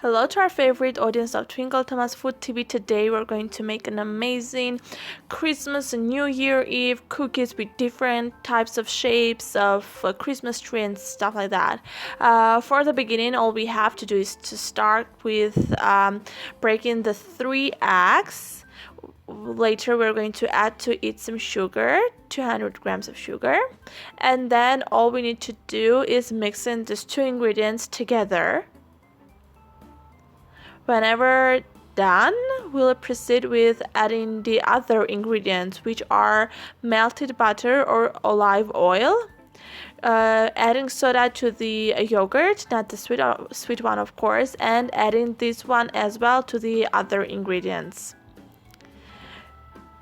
Hello to our favorite audience of Twinkle Thomas Food TV. Today we're going to make an amazing Christmas and New Year Eve cookies with different types of shapes of Christmas tree and stuff like that. For the beginning, all we have to do is to start with breaking the 3 eggs. Later we're going to add to it some sugar, 200 grams of sugar, and then all we need to do is mix in these 2 ingredients together. Whenever done, we'll proceed with adding the other ingredients, which are melted butter or olive oil, adding soda to the yogurt, not the sweet one of course, and adding this one as well to the other ingredients.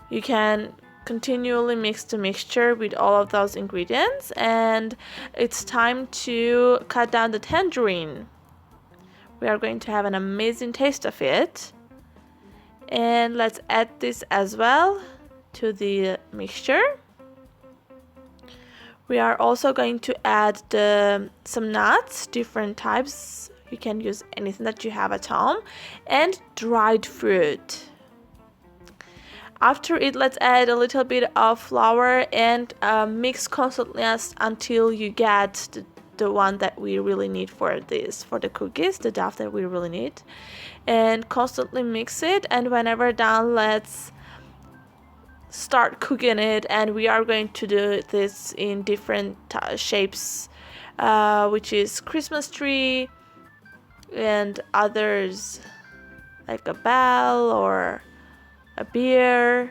You can continually mix the mixture with all of those ingredients, and it's time to cut down the tangerine. We are going to have an amazing taste of it. And let's add this as well to the mixture. We are also going to add some nuts, different types. You can use anything that you have at home, and dried fruit. After it, let's add a little bit of flour and mix constantly until you get the one that we really need for the cookies, the dough that we really need, and constantly mix it. And whenever done, let's start cooking it, and we are going to do this in different shapes, which is Christmas tree and others like a bell or a beer.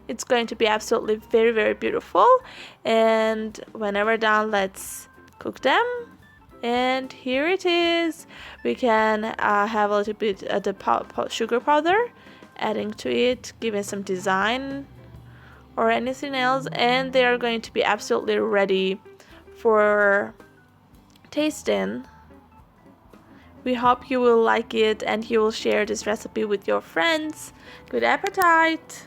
It's going to be absolutely very, very beautiful. And whenever done, let's cook them. And here it is. We can have a little bit of the sugar powder, adding to it, giving some design or anything else, and they are going to be absolutely ready for tasting. We hope you will like it and you will share this recipe with your friends. Good appetite!